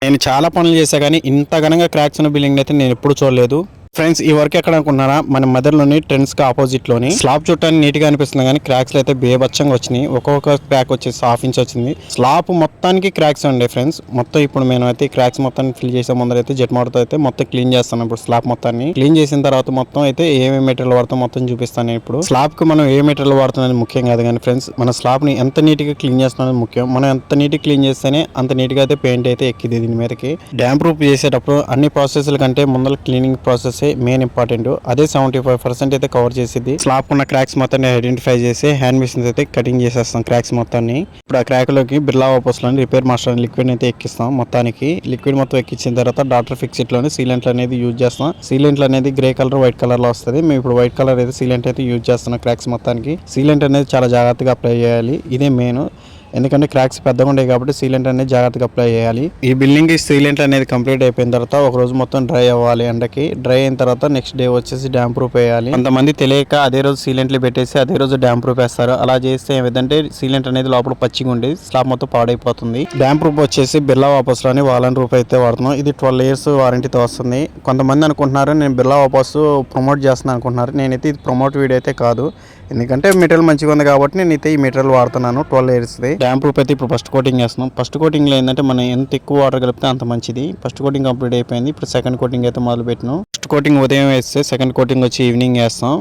నేను చాలా పనులు చేశా కానీ ఇంత ఘనంగా క్రాక్స్ ఉన్న బిల్డింగ్ అయితే నేను ఎప్పుడు చూడలేదు. ఫ్రెండ్స్ ఈ వర్క్ ఎక్కడ అనుకున్నారా, మన మదర్లోని ట్రెండ్స్ కి ఆపోజిట్ లోని స్లాబ్ చుట్టాన్ని నీట్ గా అనిపిస్తుంది కానీ క్రాక్స్ అయితే బేబచ్చంగా వచ్చినాయి. ఒక్కొక్క క్రాక్ వచ్చేసి ½ ఇంచ్ వచ్చింది. స్లాబ్ మొత్తానికి క్రాక్స్ ఉండే ఫ్రెండ్స్. మొత్తం ఇప్పుడు మేము అయితే క్రాక్స్ మొత్తాన్ని ఫిల్ చేసే ముందర అయితే జెట్ మోటార్తో అయితే మొత్తం క్లీన్ చేస్తాను. ఇప్పుడు స్లాబ్ మొత్తాన్ని క్లీన్ చేసిన తర్వాత మొత్తం అయితే ఏమేమి మెటీరియల్ వాడతాం మొత్తం చూపిస్తాను. ఇప్పుడు స్లాబ్ కి మనం ఏ మెటీరియల్ వాడుతున్నది ముఖ్యం కాదు కానీ ఫ్రెండ్స్, మన స్లాబ్ ని ఎంత నీట్ గా క్లీన్ చేస్తున్నది ముఖ్యం. మనం ఎంత నీట్ గా క్లీన్ చేస్తేనే అంత నీట్ గా అయితే పెయింట్ అయితే ఎక్కింది దీని మీదకి. డ్యామ్ ప్రూఫ్ చేసేటప్పుడు అన్ని ప్రాసెస్ల కంటే ముందర క్లీనింగ్ ప్రాసెస్ మెయిన్ ఇంపార్టెంట్. అదే 75% అయితే కవర్ చేసేది. స్లాబ్ ఉన్న క్రాక్స్ మొత్తాన్ని ఐడెంటిఫై చేసి హ్యాండ్ మిషన్స్ అయితే కటింగ్ చేసేస్తాం క్రాక్స్ మొత్తాన్ని. ఇప్పుడు ఆ క్రాక్ లోకి బిర్లా వాపస్ లోని రిపేర్ మాస్టర్ లిక్విడ్ అయితే ఎక్కిస్తాం. మొత్తానికి లిక్విడ్ మొత్తం ఎక్కించిన తర్వాత డాక్టర్ ఫిక్సిట్ లోని సీలెంట్లు అనేది యూజ్ చేస్తాం. సీలెంట్లు అనేది గ్రే కలర్ వైట్ కలర్ లో వస్తుంది. మేము ఇప్పుడు వైట్ కలర్ అయితే సీలెంట్ అయితే యూజ్ చేస్తున్నాం క్రాక్స్ మొత్తానికి. సీలెంట్ అనేది చాలా జాగ్రత్తగా అప్లై చేయాలి. ఇదే మెయిన్, ఎందుకంటే క్రాక్స్ పెద్దగా ఉంటాయి కాబట్టి సీలెంట్ అనేది జాగ్రత్తగా అప్లై చేయాలి. ఈ బిల్డింగ్ కి సీలెంట్ అనేది కంప్లీట్ అయిపోయిన తర్వాత ఒక రోజు మొత్తం డ్రై అవ్వాలి ఎండకి. డ్రై అయిన తర్వాత నెక్స్ట్ డే వచ్చేసి డ్యామ్ ప్రూఫ్ వేయాలి. కొంతమంది తెలియక అదే రోజు సీలెంట్లు పెట్టేసి అదే రోజు డ్యామ్ ప్రూఫ్ వేస్తారు. అలా చేస్తే ఏమిటంటే సీలెంట్ అనేది లోపల పచ్చిగా ఉండి స్లాబ్ మొత్తం పాడైపోతుంది. డ్యామ్ ప్రూఫ్ వచ్చేసి బిర్లా వాపస్ లోని వాలన్ రూఫ్ అయితే వాడుతున్నాం. ఇది 12 years వారంటీతో వస్తుంది. కొంతమంది అనుకుంటున్నారు నేను బిర్లా వాపస్ ప్రమోట్ చేస్తున్నాను అనుకుంటున్నారు. నేనైతే ఇది ప్రమోట్ వీడియో అయితే కాదు, ఎందుకంటే మెటీరియల్ మంచిగా ఉంది కాబట్టి నేనైతే ఈ మెటీరియల్ వాడుతున్నాను 12 years. డ్యామ్ ప్రూఫ్ అయితే ఇప్పుడు ఫస్ట్ కోటింగ్ వేస్తున్నాం. ఫస్ట్ కోటింగ్ లో ఏంటంటే మనం ఎంత ఎక్కువ వాటర్ కలిపితే అంత మంచిది. ఫస్ట్ కోటింగ్ కంప్లీట్ అయిపోయింది. ఇప్పుడు సెకండ్ కోటింగ్ అయితే మొదలు పెట్టినాం. ఫస్ట్ కోటింగ్ ఉదయం వేస్తే సెకండ్ కోటింగ్ వచ్చి ఈవినింగ్ వేస్తాం.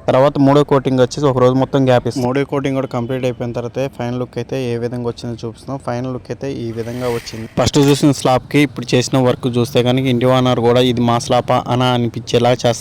తర్వాత మూడో కోటింగ్ వచ్చేసి ఒక రోజు మొత్తం గ్యాప్ ఇస్తాం. మూడో కోటింగ్ కూడా కంప్లీట్ అయిపోయిన తర్వాత ఫైనల్ లుక్ అయితే ఏ విధంగా వచ్చిందో చూపిస్తాం. ఫైనల్ లుక్ అయితే ఈ విధంగా వచ్చింది. ఫస్ట్ చూసిన స్లాబ్ కి ఇప్పుడు చేసిన వర్క్ చూస్తే కనుక ఇంటి ఓనర్ కూడా ఇది మా స్లాబ్ అనా అనిపించేలా చేస్తాం.